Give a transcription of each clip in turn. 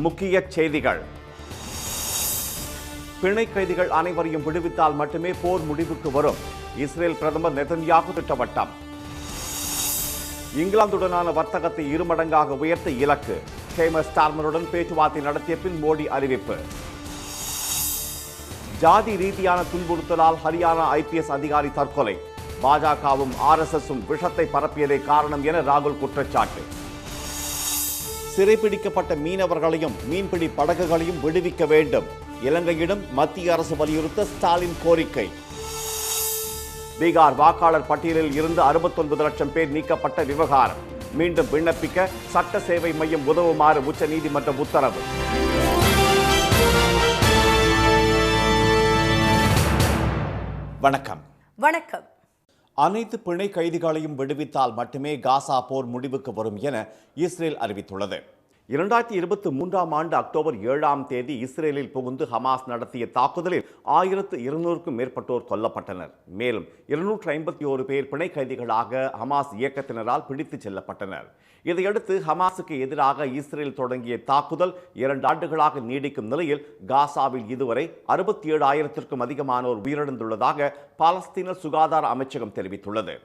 முக்கிய செய்திகள். பிணை கைதிகள் அனைவரையும் விடுவித்தால் மட்டுமே போர் முடிவுக்கு வரும். இஸ்ரேல் பிரதமர் நெதன்யாகு திட்டவட்டம். இங்கிலாந்துடனான வர்த்தகத்தை இருமடங்காக உயர்த்த இலக்கு. கேமர் ஸ்டார்மருடன் பேச்சுவார்த்தை நடத்திய பின் மோடி அறிவிப்பு. ஜாதி ரீதியான துன்புறுத்தலால் ஹரியானா IPS அதிகாரி தற்கொலை. பாஜகவும் RSSும் விஷத்தை பரப்பியதே காரணம் என ராகுல் குற்றச்சாட்டு. சிறைபிடிக்கப்பட்ட மீனவர்களையும் மீன்பிடி படகுகளையும் விடுவிக்க வேண்டும். இலங்கையிடம் மத்திய அரசு வலியுறுத்த ஸ்டாலின் கோரிக்கை. பீகார் வாக்காளர் பட்டியலில் இருந்து 69 லட்சம் பேர் நீக்கப்பட்ட விவகாரம். மீண்டும் விண்ணப்பிக்க சட்ட சேவை மையம் உதவுமாறு உச்சநீதிமன்றம் உத்தரவு. வணக்கம். வணக்கம். அனைத்து பிணை கைதிகளையும் விடுவித்தால் மட்டுமே காசா போர் முடிவுக்கு வரும் என இஸ்ரேல் அறிவித்துள்ளது. 2023ஆம் ஆண்டு அக்டோபர் 7ஆம் தேதி இஸ்ரேலில் புகுந்து ஹமாஸ் நடத்திய தாக்குதலில் 1200க்கும் மேற்பட்டோர் கொல்லப்பட்டனர். மேலும் 251 பேர் பிணை கைதிகளாக ஹமாஸ் இயக்கத்தினரால் பிடித்துச் செல்லப்பட்டனர். இதையடுத்து ஹமாஸுக்கு எதிராக இஸ்ரேல் தொடங்கிய தாக்குதல் 2 ஆண்டுகளாக நீடிக்கும் நிலையில் காசாவில் இதுவரை 67,000க்கும் அதிகமானோர் உயிரிழந்துள்ளதாக பாலஸ்தீன சுகாதார அமைச்சகம் தெரிவித்துள்ளது.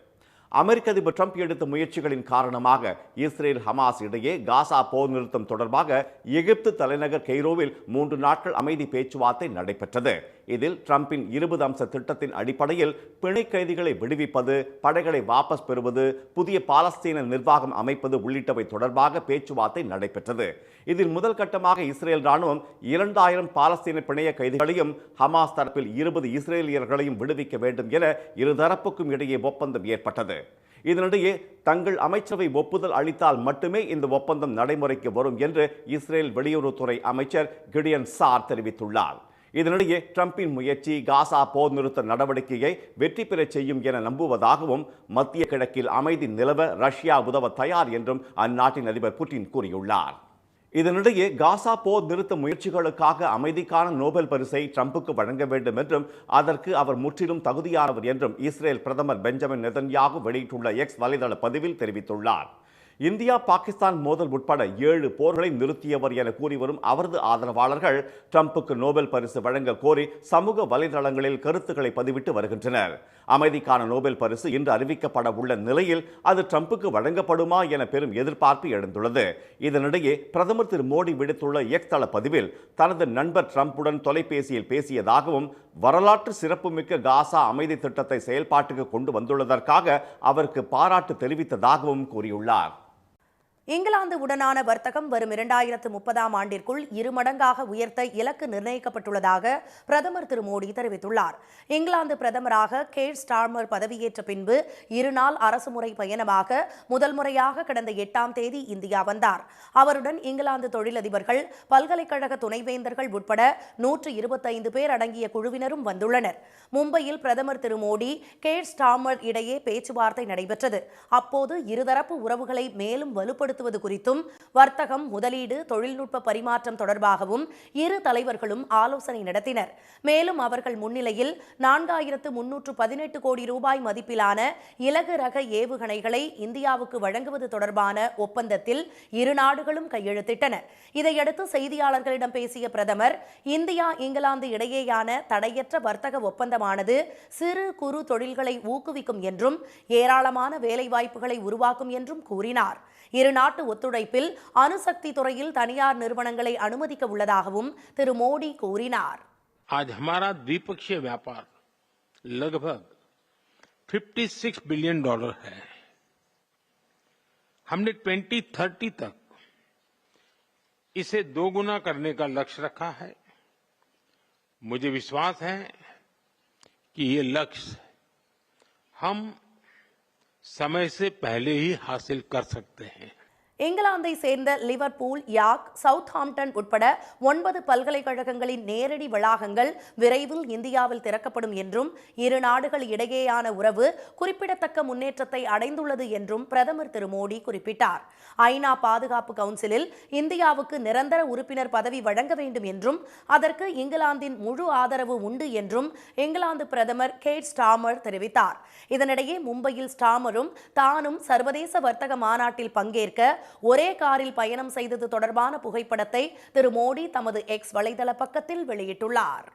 அமெரிக்க அதிபர் ட்ரம்ப் எடுத்த முயற்சிகளின் காரணமாக இஸ்ரேல் ஹமாஸ் இடையே காசா போர் நிறுத்தம் தொடர்பாக எகிப்து தலைநகர் கெய்ரோவில் 3 நாட்கள் அமைதி பேச்சுவார்த்தை நடைபெற்றது. இதில் ட்ரம்பின் 20 அம்ச திட்டத்தின் அடிப்படையில் பிணை கைதிகளை விடுவிப்பது, படைகளை வாபஸ் பெறுவது, புதிய பாலஸ்தீன நிர்வாகம் அமைப்பது உள்ளிட்டவை தொடர்பாக பேச்சுவார்த்தை நடைபெற்றது. இதில் முதல் கட்டமாக இஸ்ரேல் ராணுவம் 2000 பாலஸ்தீன பிணைய கைதிகளையும் ஹமாஸ் தரப்பில் 20 இஸ்ரேலியர்களையும் விடுவிக்க வேண்டும் என இருதரப்புக்கும் இடையே ஒப்பந்தம் ஏற்பட்டது. இதனிடையே தங்கள் அமைச்சரவை ஒப்புதல் அளித்தால் மட்டுமே இந்த ஒப்பந்தம் நடைமுறைக்கு வரும் என்று இஸ்ரேல் வெளியுறவுத்துறை அமைச்சர் கிடியன் சார் தெரிவித்துள்ளார். இதனிடையே ட்ரம்பின் முயற்சி காசா போர் நிறுத்த நடவடிக்கையை வெற்றி பெறச் செய்யும் என நம்புவதாகவும் மத்திய கிழக்கில் அமைதி நிலவ ரஷ்யா உதவ தயார் என்றும் அந்நாட்டின் அதிபர் புட்டின் கூறியுள்ளார். இதனிடையே காசா போர் நிறுத்த முயற்சிகளுக்காக அமைதிக்கான நோபல் பரிசை ட்ரம்புக்கு வழங்க வேண்டும் என்றும் அதற்கு அவர் முற்றிலும் தகுதியானவர் என்றும் இஸ்ரேல் பிரதமர் பெஞ்சமின் நெதன்யாகு வெளியிட்டுள்ள X வலைதள பதிவில் தெரிவித்துள்ளார். இந்தியா பாகிஸ்தான் மோதல் உட்பட 7 போர்களை நிறுத்தியவர் என கூறி வரும் அவரது ஆதரவாளர்கள் ட்ரம்புக்கு நோபல் பரிசு வழங்க கோரி சமூக வலைதளங்களில் கருத்துக்களை பதிவிட்டு வருகின்றனர். அமைதிக்கான நோபல் பரிசு இன்று அறிவிக்கப்பட உள்ள நிலையில் அது ட்ரம்புக்கு வழங்கப்படுமா என பெரும் எதிர்பார்ப்பு எழுந்துள்ளது. இதனிடையே பிரதமர் திரு மோடி விடுத்துள்ள X தள பதிவில் தனது நண்பர் ட்ரம்புடன் தொலைபேசியில் பேசியதாகவும் வரலாற்று சிறப்புமிக்க காசா அமைதி திட்டத்தை செயல்பாட்டுக்கு கொண்டு வந்துள்ளதற்காக அவருக்கு பாராட்டு தெரிவித்ததாகவும் கூறியுள்ளார். இங்கிலாந்து உடனான வர்த்தகம் வரும் 2030ஆம் ஆண்டிற்குள் 2 மடங்காக உயர்த்த இலக்கு நிர்ணயிக்கப்பட்டுள்ளதாக பிரதமர் திரு மோடி தெரிவித்துள்ளார். இங்கிலாந்து பிரதமராக கேர் ஸ்டார்மர் பதவியேற்ற பின்பு 2 நாள் அரசுமுறை பயணமாக முதல் முறையாக கடந்த 8ஆம் தேதி இந்தியா வந்தார். அவருடன் இங்கிலாந்து தொழிலதிபர்கள், பல்கலைக்கழக துணைவேந்தர்கள் உட்பட 125 பேர் அடங்கிய குழுவினரும் வந்துள்ளனர். மும்பையில் பிரதமர் திரு மோடி கேர் ஸ்டார்மர் இடையே பேச்சுவார்த்தை நடைபெற்றது. அப்போது இருதரப்பு உறவுகளை மேலும் வலுப்படுத்த குறித்தும் வர்த்தகம், முதலீடு, தொழில்நுட்ப பரிமாற்றம் தொடர்பாகவும் இரு தலைவர்களும் ஆலோசனை நடத்தினர். மேலும் அவர்கள் முன்னிலையில் 4318 கோடி ரூபாய் மதிப்பிலான இலகு ரக ஏவுகணைகளை இந்தியாவுக்கு வழங்குவது தொடர்பான ஒப்பந்தத்தில் இரு நாடுகளும் கையெழுத்திட்டன. இதையடுத்து செய்தியாளர்களிடம் பேசிய பிரதமர், இந்தியா இங்கிலாந்து இடையேயான தடையற்ற வர்த்தக ஒப்பந்தமானது சிறு குறு தொழில்களை ஊக்குவிக்கும் என்றும் ஏராளமான வேலைவாய்ப்புகளை உருவாக்கும் என்றும் கூறினார். இரு நாட்டு ஒத்துழைப்பில் அணுசக்தி துறையில் தனியார் நிறுவனங்களை அனுமதிக்க உள்ளதாகவும் திரு மோடி கூறினார். आज हमारा द्विपक्षीय व्यापार लगभग $56 बिलियन है. हमने 2030 तक इसे 2 गुना करने का लक्ष्य रखा है. मुझे विश्वास है कि ये लक्ष्य हम समय से पहले ही हासिल कर सकते हैं. இங்கிலாந்தை சேர்ந்த லிவர்பூல், யார்க், சவுத்ஹாம்டன் உட்பட 9 பல்கலைக்கழகங்களின் நேரடி வளாகங்கள் விரைவில் இந்தியாவில் திறக்கப்படும் என்றும் இரு நாடுகள் இடையேயான உறவு குறிப்பிடத்தக்க முன்னேற்றத்தை அடைந்துள்ளது என்றும் பிரதமர் திரு மோடி குறிப்பிட்டார். ஐநா பாதுகாப்பு கவுன்சிலில் இந்தியாவுக்கு நிரந்தர உறுப்பினர் பதவி வழங்க வேண்டும் என்றும் அதற்கு இங்கிலாந்தின் முழு ஆதரவு உண்டு என்றும் இங்கிலாந்து பிரதமர் கேர் ஸ்டார்மர் தெரிவித்தார். இதனிடையே மும்பையில் ஸ்டார்மரும் தானும் சர்வதேச வர்த்தக மாநாட்டில் பங்கேற்க ஒரே காரில் பயணம் செய்தது தொடர்பான புகைப்படத்தை திரு மோடி தமது எக்ஸ் வலைதள பக்கத்தில் வெளியிட்டுள்ளார்.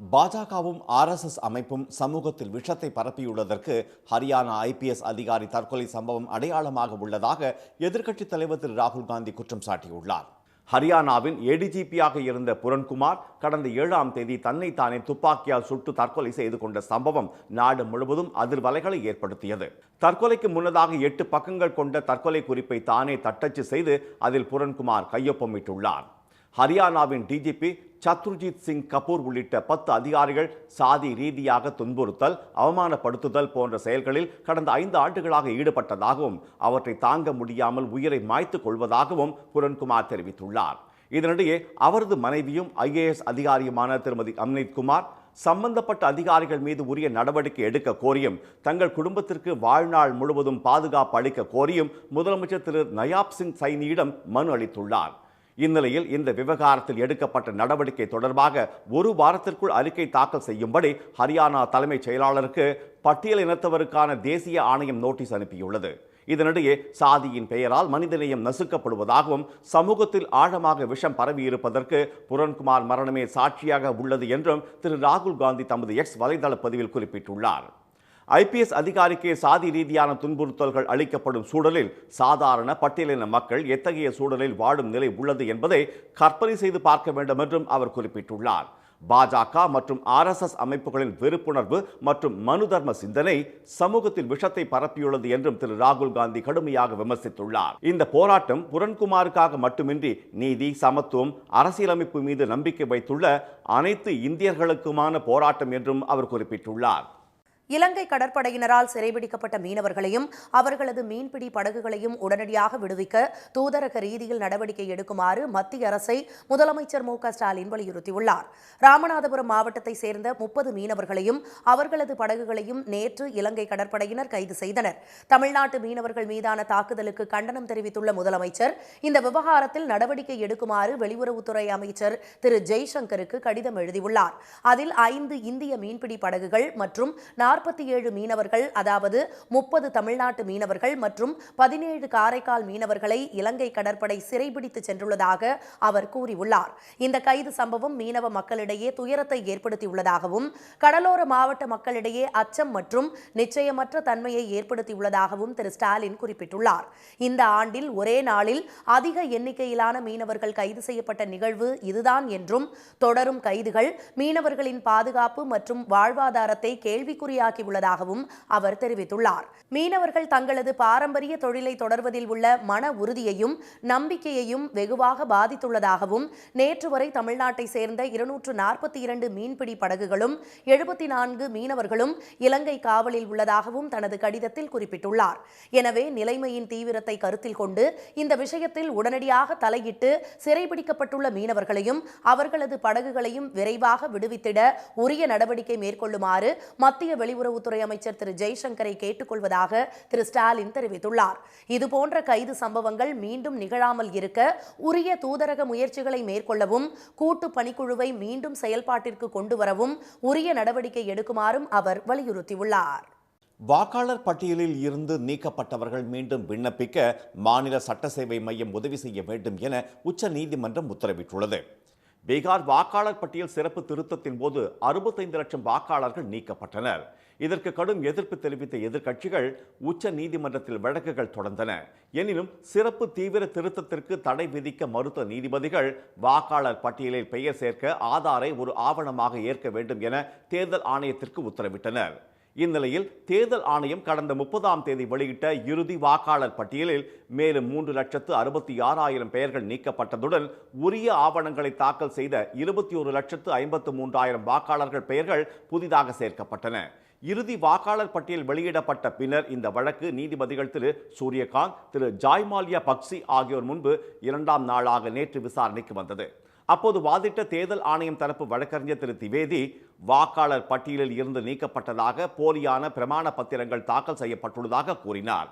பாஜகவும் RSS அமைப்பும் சமூகத்தில் விஷத்தை பரப்பியுள்ளதற்கு ஹரியானா IPS அதிகாரி தற்கொலை சம்பவம் அடையாளமாக உள்ளதாக எதிர்க்கட்சித் தலைவர் திரு ராகுல் காந்தி குற்றம் சாட்டியுள்ளார். ஹரியானாவின் ADGP-யாக இருந்த புரன்குமார் கடந்த 7ஆம் தேதி தன்னைத்தானே துப்பாக்கியால் சுட்டு தற்கொலை செய்து கொண்ட சம்பவம் நாடு முழுவதும் அதிர்வலைகளை ஏற்படுத்தியது. தற்கொலைக்கு முன்னதாக 8 பக்கங்கள் கொண்ட தற்கொலை குறிப்பை தானே தட்டச்சு செய்து அதில் புரன்குமார் கையொப்பமிட்டுள்ளார். ஹரியானாவின் DGP சத்ருஜித் சிங் கபூர் உள்ளிட்ட 10 அதிகாரிகள் சாதி ரீதியாக துன்புறுத்தல், அவமானப்படுத்துதல் போன்ற செயல்களில் கடந்த 5 ஆண்டுகளாக ஈடுபட்டதாகவும் அவற்றை தாங்க முடியாமல் உயிரை மாய்த்துக் கொள்வதாகவும் புரன்குமார் தெரிவித்துள்ளார். இதனிடையே அவரது மனைவியும் IAS அதிகாரியுமான திருமதி அம்னித் குமார் சம்பந்தப்பட்ட அதிகாரிகள் மீது உரிய நடவடிக்கை எடுக்க கோரியும் தங்கள் குடும்பத்திற்கு வாழ்நாள் முழுவதும் பாதுகாப்பு அளிக்க கோரியும் முதலமைச்சர் திரு நயாப் சிங் சைனியிடம் மனு அளித்துள்ளார். இந்நிலையில் இந்த விவகாரத்தில் எடுக்கப்பட்ட நடவடிக்கை தொடர்பாக 1 வாரத்திற்குள் அறிக்கை தாக்கல் செய்யும்படி ஹரியானா தலைமைச் செயலாளருக்கு பட்டியல் இனத்தவருக்கான தேசிய ஆணையம் நோட்டீஸ் அனுப்பியுள்ளது. இதனிடையே சாதியின் பெயரால் மனிதநேயம் நசுக்கப்படுவதாகவும் சமூகத்தில் ஆழமாக விஷம் பரவியிருப்பதற்கு புரன்குமார் மரணமே சாட்சியாக உள்ளது என்றும் திரு ராகுல் காந்தி தமது எக்ஸ் வலைதள பதிவில் குறிப்பிட்டுள்ளார். IPS அதிகாரிக்கு சாதி ரீதியான துன்புறுத்தல்கள் அளிக்கப்படும் சூழலில் சாதாரண பட்டியலின மக்கள் எத்தகைய சூழலில் வாழும் நிலை உள்ளது என்பதை கற்பனை செய்து பார்க்க வேண்டும் என்றும் அவர் குறிப்பிட்டுள்ளார். பாஜக மற்றும் RSS அமைப்புகளின் வெறுப்புணர்வு மற்றும் மனு தர்ம சிந்தனை சமூகத்தில் விஷத்தை பரப்பியுள்ளது என்றும் திரு ராகுல் காந்தி கடுமையாக விமர்சித்துள்ளார். இந்த போராட்டம் புரன்குமாருக்காக மட்டுமின்றி நீதி, சமத்துவம், அரசியலமைப்பு மீது நம்பிக்கை வைத்துள்ள அனைத்து இந்தியர்களுக்குமான போராட்டம் என்றும் அவர் குறிப்பிட்டுள்ளார். இலங்கை கடற்படையினரால் சிறைபிடிக்கப்பட்ட மீனவர்களையும் அவர்களது மீன்பிடி படகுகளையும் உடனடியாக விடுவிக்க தூதரக ரீதியில் நடவடிக்கை எடுக்குமாறு மத்திய அரசை முதலமைச்சர் மு க ஸ்டாலின் வலியுறுத்தியுள்ளார். ராமநாதபுரம் மாவட்டத்தை சேர்ந்த 30 மீனவர்களையும் அவர்களது படகுகளையும் நேற்று இலங்கை கடற்படையினர் கைது செய்தனர். தமிழ்நாட்டு மீனவர்கள் மீதான தாக்குதலுக்கு கண்டனம் தெரிவித்துள்ள முதலமைச்சர் இந்த விவகாரத்தில் நடவடிக்கை எடுக்குமாறு வெளியுறவுத்துறை அமைச்சர் திரு ஜெய்சங்கருக்கு கடிதம் எழுதியுள்ளார். அதில் 5 இந்திய மீன்பிடி படகுகள் மற்றும் 47 மீனவர்கள், அதாவது 30 தமிழ்நாட்டு மீனவர்கள் மற்றும் 17 காரைக்கால் மீனவர்களை இலங்கை கடற்படை சிறைபிடித்து சென்றுள்ளதாக அவர் கூறியுள்ளார். இந்த கைது சம்பவம் மீனவ மக்களிடையே துயரத்தை ஏற்படுத்தியுள்ளதாகவும் கடலோர மாவட்ட மக்களிடையே அச்சம் மற்றும் நிச்சயமற்ற தன்மையை ஏற்படுத்தியுள்ளதாகவும் திரு ஸ்டாலின் குறிப்பிட்டுள்ளார். இந்த ஆண்டில் ஒரே நாளில் அதிக எண்ணிக்கையிலான மீனவர்கள் கைது செய்யப்பட்ட நிகழ்வு இதுதான் என்றும் தொடரும் கைதுகள் மீனவர்களின் பாதுகாப்பு மற்றும் வாழ்வாதாரத்தை கேள்விக்குறியாக்கியுள்ளதாகவும் அவர் தெரிவித்துள்ளார். மீனவர்கள் தங்களது பாரம்பரிய தொழிலை தொடர்வதில் உள்ள மன உறுதியையும் நம்பிக்கையையும் வெகுவாக பாதித்துள்ளதாகவும் நேற்று வரை தமிழ்நாட்டை சேர்ந்த 242 மீன்பிடி படகுகளும் 74 மீனவர்களும் இலங்கை காவலில் உள்ளதாகவும் தனது கடிதத்தில் குறிப்பிட்டுள்ளார். எனவே நிலைமையின் தீவிரத்தை கருத்தில் கொண்டு இந்த விஷயத்தில் உடனடியாக தலையிட்டு சிறைபிடிக்கப்பட்டுள்ள மீனவர்களையும் அவர்களது படகுகளையும் விரைவாக விடுவித்திட உரிய நடவடிக்கை மேற்கொள்ளுமாறு மத்திய வெளியுறவுத்துறை அமைச்சர் திரு ஜெய்சங்கரை கேட்டுக்கொள்வதாக திரு ஸ்டாலின் தெரிவித்துள்ளார். இதுபோன்ற கைது சம்பவங்கள் மீண்டும் நிகழாமல் இருக்க உரிய தூதரக முயற்சிகளை மேற்கொள்ளவும் கூட்டு பணிக்குழுவை மீண்டும் செயல்பாட்டிற்கு கொண்டு வரவும் உரிய நடவடிக்கை எடுக்குமாறும் அவர் வலியுறுத்தியுள்ளார். வாக்காளர் பட்டியலில் இருந்து நீக்கப்பட்டவர்கள் மீண்டும் விண்ணப்பிக்க மாநில சட்ட சேவை மையம் உதவி செய்ய வேண்டும் என உச்ச நீதிமன்றம் உத்தரவிட்டுள்ளது. பீகார் வாக்காளர் பட்டியல் சிறப்பு திருத்தத்தின் போது 65 லட்சம் வாக்காளர்கள் நீக்கப்பட்டனர். இதற்கு கடும் எதிர்ப்பு தெரிவித்த எதிர்க்கட்சிகள் உச்ச நீதிமன்றத்தில் வழக்குகள் தொடர்ந்தன. எனினும் சிறப்பு தீவிர திருத்தத்திற்கு தடை விதிக்க மறுத்த நீதிபதிகள் வாக்காளர் பட்டியலில் பெயர் சேர்க்க ஆதாரை ஒரு ஆவணமாக ஏற்க வேண்டும் என தேர்தல் ஆணையத்திற்கு உத்தரவிட்டனர். இந்நிலையில் தேர்தல் ஆணையம் கடந்த 30ஆம் தேதி வெளியிட்ட இறுதி வாக்காளர் பட்டியலில் மேலும் 3,66,000 பெயர்கள் நீக்கப்பட்டதுடன் உரிய ஆவணங்களை தாக்கல் செய்த 21,53,000 வாக்காளர்கள் பெயர்கள் புதிதாக சேர்க்கப்பட்டன. இறுதி வாக்காளர் பட்டியல் வெளியிடப்பட்ட பின்னர் இந்த வழக்கு நீதிபதிகள் திரு சூரியகாந்த், திரு ஜாய்மால்யா பக்சி ஆகியோர் முன்பு 2ஆம் நாளாக நேற்று விசாரணைக்கு வந்தது. அப்போது வாதிட்ட தேர்தல் ஆணையம் தரப்பு வழக்கறிஞர் திரு திவேதி வாக்காளர் பட்டியலில் இருந்து நீக்கப்பட்டதாக போலியான பிரமாண பத்திரங்கள் தாக்கல் செய்யப்பட்டுள்ளதாக கூறினார்.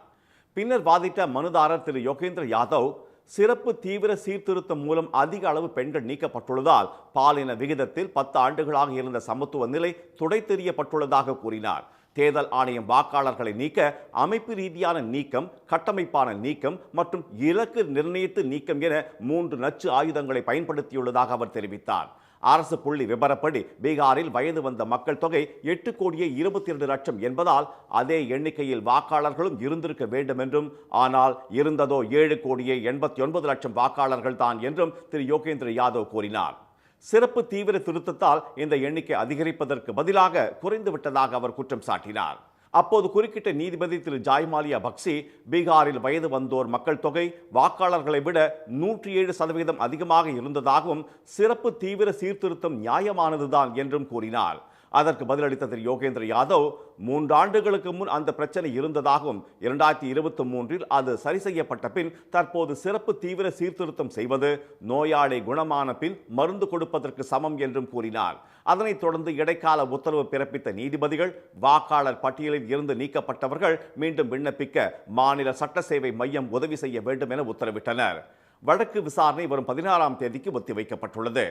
பின்னர் வாதிட்ட மனுதாரர் திரு யோகேந்திர யாதவ் சிறப்பு தீவிர சீர்திருத்தம் மூலம் அதிக அளவு பெண்கள் நீக்கப்பட்டுள்ளதால் பாலின விகிதத்தில் 10 ஆண்டுகளாக இருந்த சமத்துவ நிலை துடைத்தெறியப்பட்டுள்ளதாக கூறினார். தேர்தல் ஆணையம் வாக்காளர்களை நீக்க அமைப்பு ரீதியான நீக்கம், கட்டமைப்பான நீக்கம் மற்றும் இலக்கு நிர்ணயித்து நீக்கம் என 3 நச்சு ஆயுதங்களை பயன்படுத்தியுள்ளதாக அவர் தெரிவித்தார். அரசு புள்ளி விபரப்படி பீகாரில் வயது வந்த மக்கள் தொகை 8,22,00,000 என்பதால் அதே எண்ணிக்கையில் வாக்காளர்களும் இருந்திருக்க வேண்டும் என்றும், ஆனால் இருந்ததோ 7,89,00,000 வாக்காளர்கள் தான் என்றும் திரு யோகேந்திர யாதவ் கூறினார். சிறப்பு தீவிர திருத்தத்தால் இந்த எண்ணிக்கை அதிகரிப்பதற்கு பதிலாக குறைந்துவிட்டதாக அவர் குற்றம் சாட்டினார். அப்போது குறுக்கிட்ட நீதிபதி திரு ஜாய்மாலியா பக்சி, பீகாரில் வயது வந்தோர் மக்கள் தொகை வாக்காளர்களை விட 107% அதிகமாக இருந்ததாகவும் சிறப்பு தீவிர சீர்திருத்தம் நியாயமானதுதான் என்றும் கூறினார். அதற்கு பதிலளித்த திரு யோகேந்திர யாதவ், 3 ஆண்டுகளுக்கு முன் அந்த பிரச்சனை இருந்ததாகவும் 2023இல் அது சரி செய்யப்பட்ட பின் தற்போது சிறப்பு தீவிர சீர்திருத்தம் செய்வது நோயாளி குணமான பின் மருந்து கொடுப்பதற்கு சமம் என்றும் கூறினார். அதனைத் தொடர்ந்து இடைக்கால உத்தரவு பிறப்பித்த நீதிபதிகள் வாக்காளர் பட்டியலில் இருந்து நீக்கப்பட்டவர்கள் மீண்டும் விண்ணப்பிக்க மாநில சட்ட சேவை மையம் உதவி செய்ய வேண்டும் என உத்தரவிட்டனர். வழக்கு விசாரணை வரும் 16ஆம் தேதிக்கு ஒத்திவைக்கப்பட்டுள்ளது.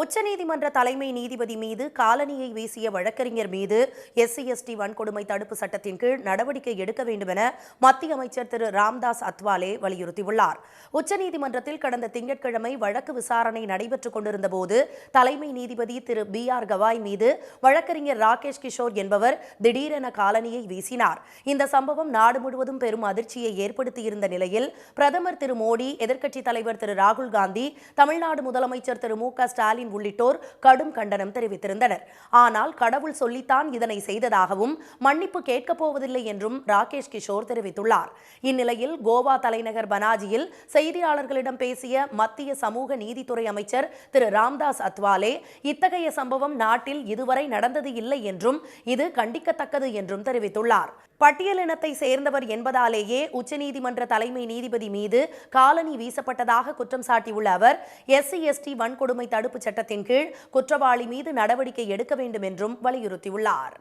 உச்சநீதிமன்ற தலைமை நீதிபதி மீது காலணியை வீசிய வழக்கறிஞர் மீது SC/ST வன்கொடுமை தடுப்பு சட்டத்தின் கீழ் நடவடிக்கை எடுக்க வேண்டும் என மத்திய அமைச்சர் திரு ராம்தாஸ் அத்வாலே வலியுறுத்தியுள்ளார். உச்சநீதிமன்றத்தில் கடந்த திங்கட்கிழமை வழக்கு விசாரணை நடைபெற்றுக் கொண்டிருந்த போது தலைமை நீதிபதி திரு BR கவாய் மீது வழக்கறிஞர் ராகேஷ் கிஷோர் என்பவர் திடீரென காலணியை வீசினார். இந்த சம்பவம் நாடு முழுவதும் பெரும் அதிர்ச்சியை ஏற்படுத்தியிருந்த நிலையில் பிரதமர் திரு மோடி, எதிர்க்கட்சித் தலைவர் திரு ராகுல் காந்தி, தமிழ்நாடு முதலமைச்சர் திரு மு க ஸ்டாலின் உள்ளிட்டோர் கடும் கண்டனம் தெரிவித்திருந்தனர். ஆனால் கடவுள் சொல்லித்தான் இதனை செய்ததாகவும் மன்னிப்பு கேட்கப் போவதில்லை என்றும் ராகேஷ் கிஷோர் தெரிவித்துள்ளார். இந்நிலையில் கோவா தலைநகர் பனாஜியில் செய்தியாளர்களிடம் பேசிய மத்திய சமூக நீதித்துறை அமைச்சர் திரு ராம்தாஸ் அத்வாலே, இத்தகைய சம்பவம் நாட்டில் இதுவரை நடந்தது இல்லை என்றும் இது கண்டிக்கத்தக்கது என்றும் தெரிவித்துள்ளார். பட்டியலினத்தை சேர்ந்தவர் என்பதாலேயே உச்சநீதிமன்ற தலைமை நீதிபதி மீது காலணி வீசப்பட்டதாக குற்றம் சாட்டியுள்ள அவர் SC/ST வன்கொடுமை தடுப்பு சட்டத்தின் கீழ் குற்றவாளி மீது நடவடிக்கை எடுக்க வேண்டும் என்றும் வலியுறுத்தியுள்ளார்.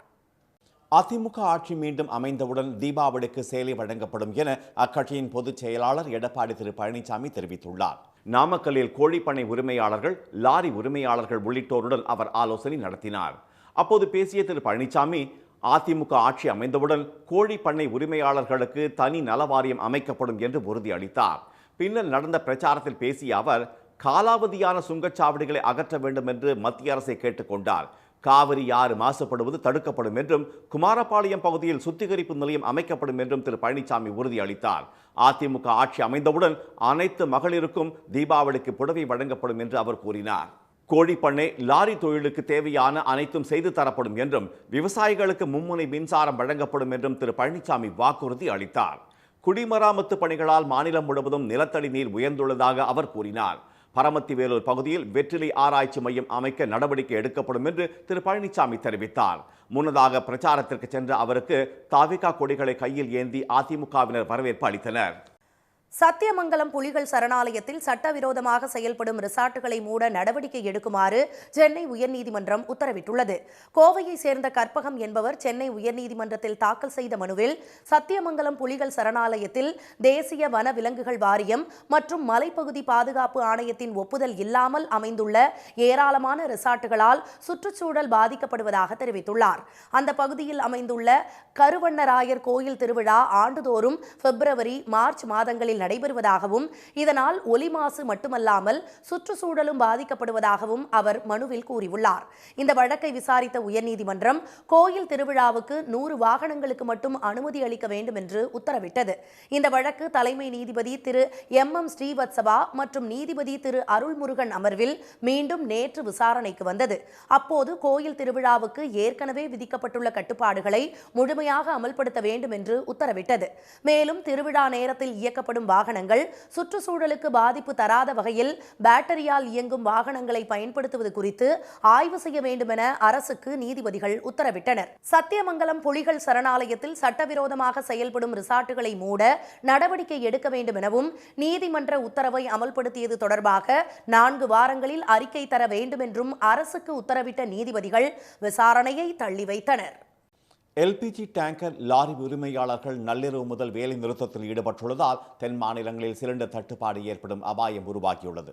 அதிமுக ஆட்சி மீண்டும் அமைந்தவுடன் தீபாவளிக்கு சேலை வழங்கப்படும் என அக்கட்சியின் பொதுச் செயலாளர் எடப்பாடி திரு பழனிசாமி தெரிவித்துள்ளார். நாமக்கல்லில் கோழிப்பண்ணை உரிமையாளர்கள், லாரி உரிமையாளர்கள் உள்ளிட்டோருடன் அவர் ஆலோசனை நடத்தினார். அப்போது பேசிய திரு பழனிசாமி, அதிமுக ஆட்சி அமைந்தவுடன் கோழி பண்ணை உரிமையாளர்களுக்கு தனி நலவாரியம் அமைக்கப்படும் என்று உறுதியளித்தார். பின்னர் நடந்த பிரச்சாரத்தில் பேசிய அவர், காலாவதியான சுங்கச்சாவடிகளை அகற்ற வேண்டும் என்று மத்திய அரசை கேட்டுக்கொண்டார். காவிரி ஆறு மாசுபடுவது தடுக்கப்படும் என்றும், குமாரபாளையம் பகுதியில் சுத்திகரிப்பு நிலையம் அமைக்கப்படும் என்றும் திரு பழனிசாமி உறுதியளித்தார். அதிமுக ஆட்சி அமைந்தவுடன் அனைத்து மகளிருக்கும் தீபாவளிக்கு புடவை வழங்கப்படும் என்று அவர் கூறினார். கோழிப்பண்ணை, லாரி தொழிலுக்கு தேவையான அனைத்தும் செய்து தரப்படும் என்றும், விவசாயிகளுக்கு மும்முனை மின்சாரம் வழங்கப்படும் என்றும் திரு பழனிசாமி வாக்குறுதி அளித்தார். குடிமராமத்து பணிகளால் மாநிலம் முழுவதும் நிலத்தடி நீர் உயர்ந்துள்ளதாக அவர் கூறினார். பரமத்தி வேலூர் பகுதியில் வெற்றிலை ஆராய்ச்சி மையம் அமைக்க நடவடிக்கை எடுக்கப்படும் என்று திரு பழனிசாமி தெரிவித்தார். முன்னதாக பிரச்சாரத்திற்கு சென்ற அவருக்கு தாவிகா கொடிகளை கையில் ஏந்தி அதிமுகவினர் வரவேற்பு அளித்தனர். சத்தியமங்கலம் புலிகள் சரணாலயத்தில் சட்டவிரோதமாக செயல்படும் ரிசார்ட்டுகளை மூட நடவடிக்கை எடுக்குமாறு சென்னை உயர்நீதிமன்றம் உத்தரவிட்டுள்ளது. கோவையை சேர்ந்த கற்பகம் என்பவர் சென்னை உயர்நீதிமன்றத்தில் தாக்கல் செய்த மனுவில் சத்தியமங்கலம் புலிகள் சரணாலயத்தில் தேசிய வன விலங்குகள் வாரியம் மற்றும் மலைப்பகுதி பாதுகாப்பு ஆணையத்தின் ஒப்புதல் இல்லாமல் அமைந்துள்ள ஏராளமான ரிசார்ட்டுகளால் சுற்றுச்சூழல் பாதிக்கப்படுவதாக தெரிவித்துள்ளார். அந்த பகுதியில் அமைந்துள்ள கருவண்ணராயர் கோயில் திருவிழா ஆண்டுதோறும் பிப்ரவரி, மார்ச் மாதங்களில் நடைபெறுவதாகவும், இதனால் ஒலி மாசு மட்டுமல்லாமல் சுற்றுச்சூழலும் பாதிக்கப்படுவதாகவும் அவர் மனுவில் கூறியுள்ளார். இந்த வழக்கை விசாரித்த உயர்நீதிமன்றம் கோயில் திருவிழாவுக்கு 100 வாகனங்களுக்கு மட்டும் அனுமதி அளிக்க வேண்டும் என்று உத்தரவிட்டது. இந்த வழக்கு தலைமை நீதிபதி திரு MM ஸ்ரீவத்சவா மற்றும் நீதிபதி திரு அருள்முருகன் அமர்வில் மீண்டும் நேற்று விசாரணைக்கு வந்தது. அப்போது கோயில் திருவிழாவுக்கு ஏற்கனவே விதிக்கப்பட்டுள்ள கட்டுப்பாடுகளை முழுமையாக அமல்படுத்த வேண்டும் என்று உத்தரவிட்டது. மேலும் திருவிழா நேரத்தில் இயக்கப்படும் வாகனங்கள் சுற்றுச்சூழலுக்கு பாதிப்பு தராத வகையில் பேட்டரியால் இயங்கும் வாகனங்களை பயன்படுத்துவது குறித்து ஆய்வு செய்ய வேண்டும் என அரசுக்கு நீதிபதிகள் உத்தரவிட்டனர். சத்தியமங்கலம் புலிகள் சரணாலயத்தில் சட்டவிரோதமாக செயல்படும் ரிசார்ட்டுகளை மூட நடவடிக்கை எடுக்க வேண்டும் எனவும், நீதிமன்ற உத்தரவை அமல்படுத்தியது தொடர்பாக 4 வாரங்களில் அறிக்கை தர வேண்டும் என்றும் அரசுக்கு உத்தரவிட்ட நீதிபதிகள் விசாரணையை தள்ளி வைத்தனர். LPG டேங்கர், லாரி உரிமையாளர்கள் நள்ளிரவு முதல் வேலை நிறுத்தத்தில் ஈடுபட்டுள்ளதால் தென் மாநிலங்களில் சிலிண்டர் தட்டுப்பாடு ஏற்படும் அபாயம் உருவாகியுள்ளது.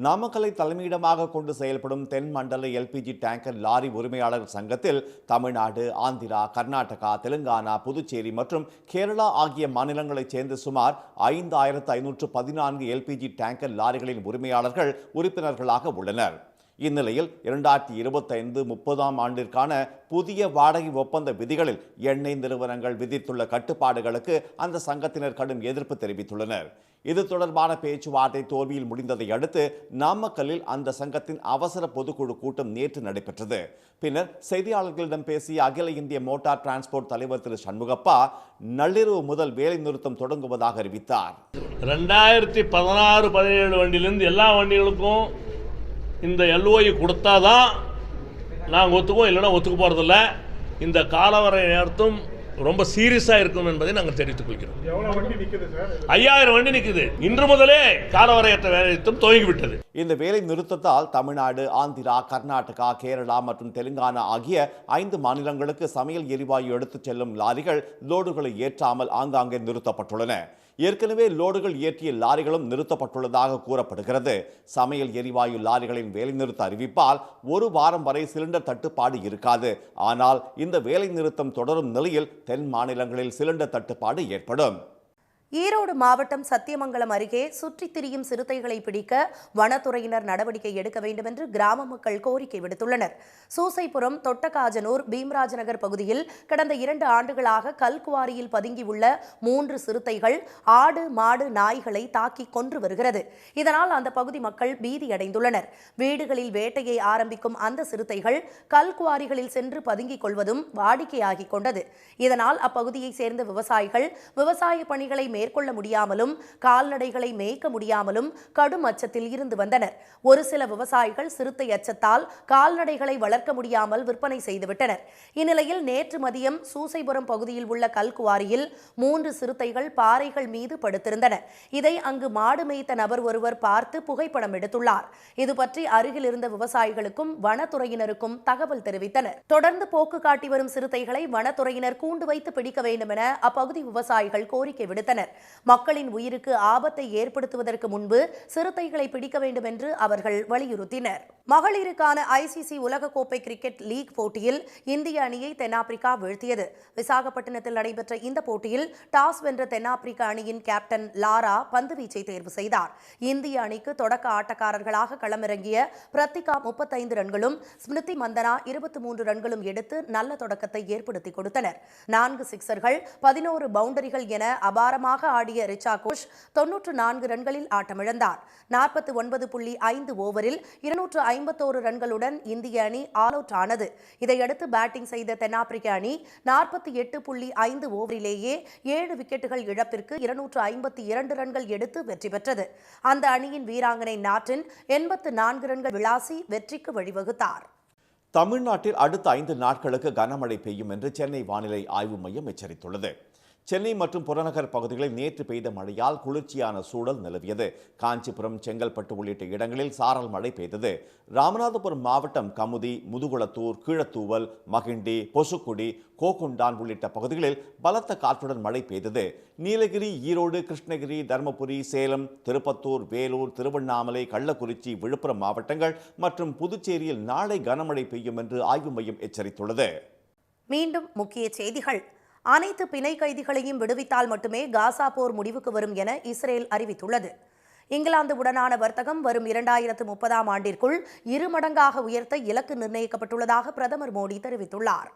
நாமக்கலை தலைமையிடமாக கொண்டு செயல்படும் தென் மண்டல எல்பிஜி டேங்கர் லாரி உரிமையாளர் சங்கத்தில் தமிழ்நாடு, ஆந்திரா, கர்நாடகா, தெலுங்கானா, புதுச்சேரி மற்றும் கேரளா ஆகிய மாநிலங்களைச் சேர்ந்த சுமார் 5514 எல்பிஜி டேங்கர் லாரிகளின் உரிமையாளர்கள் உறுப்பினர்களாக உள்ளனர். இந்நிலையில் 2025-30 ஆண்டிற்கான புதிய வாடகை ஒப்பந்த விதிகளில் எண்ணெய் நிறுவனங்கள் விதித்துள்ள கட்டுப்பாடுகளுக்கு அந்த சங்கத்தினர் கடும் எதிர்ப்பு தெரிவித்துள்ளனர். இது தொடர்பான பேச்சுவார்த்தை தோல்வியில் முடிந்ததை அடுத்து நாமக்கல்லில் அந்த சங்கத்தின் அவசர பொதுக்குழு கூட்டம் நேற்று நடைபெற்றது. பின்னர் செய்தியாளர்களிடம் பேசிய அகில இந்திய மோட்டார் டிரான்ஸ்போர்ட் தலைவர் திரு சண்முகப்பா நள்ளிரவு முதல் வேலை நிறுத்தம் தொடங்குவதாக அறிவித்தார். 2016-17 வண்டியிலிருந்து எல்லா வண்டிகளுக்கும் இந்த எல்ஓஐ கொடுத்தாதான் நாங்கள் ஒத்துக்குவோம், இல்லைன்னா ஒத்துக்க போகிறதில்ல. இந்த காலவரை நேரத்தும் ரொம்ப சீரியஸாக இருக்கும் என்பதை நாங்கள் தெரிவித்துக் கொள்கிறோம். 5000 வண்டி நிற்குது. இன்று முதலே காலவரையற்ற வேலைநிறுத்தம் துவங்கிவிட்டது. இந்த வேலை நிறுத்தத்தால் தமிழ்நாடு, ஆந்திரா, கர்நாடகா, கேரளா மற்றும் தெலுங்கானா ஆகிய 5 மாநிலங்களுக்கு சமையல் எரிவாயு எடுத்துச் செல்லும் லாரிகள் லோடுகளை ஏற்றாமல் ஆங்காங்கே நிறுத்தப்பட்டுள்ளன. ஏற்கனவே லோடுகள் ஏற்றிய லாரிகளும் நிறுத்தப்பட்டுள்ளதாக கூறப்படுகிறது. சமையல் எரிவாயு லாரிகளின் வேலைநிறுத்த அறிவிப்பால் 1 வாரம் வரை சிலிண்டர் தட்டுப்பாடு இருக்காது. ஆனால் இந்த வேலை நிறுத்தம் தொடரும் நிலையில் தென் மாநிலங்களில் சிலிண்டர் தட்டுப்பாடு ஏற்படும். ஈரோடு மாவட்டம் சத்தியமங்கலம் அருகே சுற்றித் திரியும் சிறுத்தைகளை பிடிக்க வனத்துறையினர் நடவடிக்கை எடுக்க வேண்டும் என்று கிராம மக்கள் கோரிக்கை விடுத்துள்ளனர். சூசைபுரம், தொட்டகாஜனூர், பீம்ராஜ் நகர் பகுதியில் கடந்த 2 ஆண்டுகளாக கல்குவாரியில் பதுங்கியுள்ள 3 சிறுத்தைகள் ஆடு, மாடு, நாய்களை தாக்கி கொன்று வருகிறது. இதனால் அந்த பகுதி மக்கள் பீதியடைந்துள்ளனர். வீடுகளில் வேட்டையை ஆரம்பிக்கும் அந்த சிறுத்தைகள் கல்குவாரிகளில் சென்று பதுங்கிக் கொள்வதும் வாடிக்கையாகிக் கொண்டது. இதனால் அப்பகுதியை சேர்ந்த விவசாயிகள் விவசாய பணிகளை மேற்கொள்ள முடியாமலும் கால்நடைகளை மேய்க்க முடியாமலும் கடும் அச்சத்தில் இருந்து வந்தனர். ஒரு சில விவசாயிகள் சிறுத்தை அச்சத்தால் கால்நடைகளை வளர்க்க முடியாமல் விற்பனை செய்துவிட்டனர். இந்நிலையில் நேற்று மதியம் சூசைபுரம் பகுதியில் உள்ள கல்குவாரியில் 3 சிறுத்தைகள் பாறைகள் மீது படுத்திருந்தன. இதை அங்கு மாடு மேய்த்த நபர் ஒருவர் பார்த்து புகைப்படம் எடுத்துள்ளார். இது பற்றி அருகில் இருந்த விவசாயிகளுக்கும் வனத்துறையினருக்கும் தகவல் தெரிவித்தனர். தொடர்ந்து போக்கு காட்டி வரும் சிறுத்தைகளை வனத்துறையினர் கூண்டு வைத்து பிடிக்க வேண்டும் என அப்பகுதி விவசாயிகள் கோரிக்கை விடுத்தனர். மக்களின் உயிருக்கு ஆபத்தை ஏற்படுத்துவதற்கு முன்பு சிறுத்தைகளை பிடிக்க வேண்டும் என்று அவர்கள் வலியுறுத்தினர். மகளிருக்கான ஐசிசி உலகக்கோப்பை கிரிக்கெட் லீக் போட்டியில் இந்திய அணியை தென்னாப்பிரிக்கா வீழ்த்தியது. விசாகப்பட்டினத்தில் நடைபெற்ற இந்த போட்டியில் டாஸ் வென்ற தென்னாப்பிரிக்க அணியின் கேப்டன் லாரா பந்துவீச்சை தேர்வு செய்தார். இந்திய அணிக்கு தொடக்க ஆட்டக்காரர்களாக களமிறங்கிய பிரத்திகா 35 ரன்களும், ஸ்மிருதி மந்தனா 23 ரன்களும் எடுத்து நல்ல தொடக்கத்தை ஏற்படுத்தி கொடுத்தனர். 4 சிக்சர்கள், 11 பவுண்டரிகள் என அபாரமாக ஆடிய ரிச்சா கோஷ் 94 ரன்களில் ஆட்டமிழந்தார். 49.5 ஓவரில் 251 ரன்களுடன் இந்திய அணி ஆல் அவுட் ஆனது. இதையடுத்து பேட்டிங் செய்த தென்னாப்பிரிக்க அணி 48.5 ஓவரிலேயே 7 விக்கெட்டுகள் இழப்பிற்கு 252 ரன்கள் எடுத்து வெற்றி பெற்றது. அந்த அணியின் வீராங்கனை நாட்டின் 84 ரன்கள் விளாசி வெற்றிக்கு வழிவகுத்தார். தமிழ்நாட்டில் அடுத்த 5 நாட்களுக்கு கனமழை பெய்யும் என்று சென்னை வானிலை ஆய்வு மையம் எச்சரித்துள்ளது. சென்னை மற்றும் புறநகர் பகுதிகளில் நேற்று பெய்த மழையால் குளிர்ச்சியான சூழல் நிலவியது. காஞ்சிபுரம், செங்கல்பட்டு உள்ளிட்ட இடங்களில் சாரல் மழை பெய்தது. ராமநாதபுரம் மாவட்டம் கமுதி, முதுகுளத்தூர், கீழத்தூவல், மகிண்டி, பொசுக்குடி, கோகுண்டான் உள்ளிட்ட பகுதிகளில் பலத்த காற்றுடன் மழை பெய்தது. நீலகிரி, ஈரோடு, கிருஷ்ணகிரி, தருமபுரி, சேலம், திருப்பத்தூர், வேலூர், திருவண்ணாமலை, கள்ளக்குறிச்சி, விழுப்புரம் மாவட்டங்கள் மற்றும் புதுச்சேரியில் நாளை கனமழை பெய்யும் என்று ஆய்வு மையம் எச்சரித்துள்ளது. மீண்டும் முக்கிய செய்திகள். அனைத்து பிணை கைதிகளையும் விடுவித்தால் மட்டுமே காசா போர் முடிவுக்கு வரும் என இஸ்ரேல் அறிவித்துள்ளது. இங்கிலாந்துடனான வர்த்தகம் வரும் 2030 ஆண்டிற்குள் 2 மடங்காக உயர்த்த இலக்கு நிர்ணயிக்கப்பட்டுள்ளதாக பிரதமர் மோடி தெரிவித்துள்ளார்.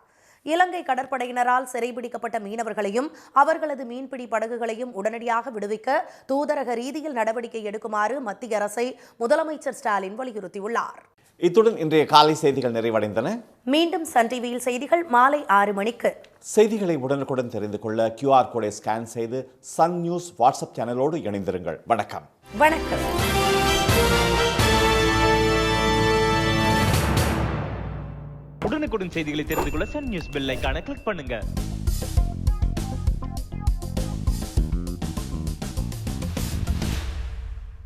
இலங்கை கடற்படையினரால் சிறைபிடிக்கப்பட்ட மீனவர்களையும் அவர்களது மீன்பிடி படகுகளையும் உடனடியாக விடுவிக்க தூதரக ரீதியில் நடவடிக்கை எடுக்குமாறு மத்திய அரசை முதலமைச்சர் ஸ்டாலின் வலியுறுத்தியுள்ளார். இத்துடன் இன்றைய காலை செய்திகள் நிறைவடைந்தன. மீண்டும் சன் டிவியில் செய்திகள் மாலை 6 மணிக்கு. செய்திகளை உடனுக்குடன் தெரிந்து கொள்ள QR கோடை ஸ்கேன் செய்து சன் நியூஸ் வாட்ஸ்அப் சேனலோடு இணைந்திருங்கள். வணக்கம். வணக்கம். உடனுக்குடன் செய்திகளை தெரிந்து கொள்ள சன் நியூஸ் பெல் ஐகானை கிளிக் பண்ணுங்க.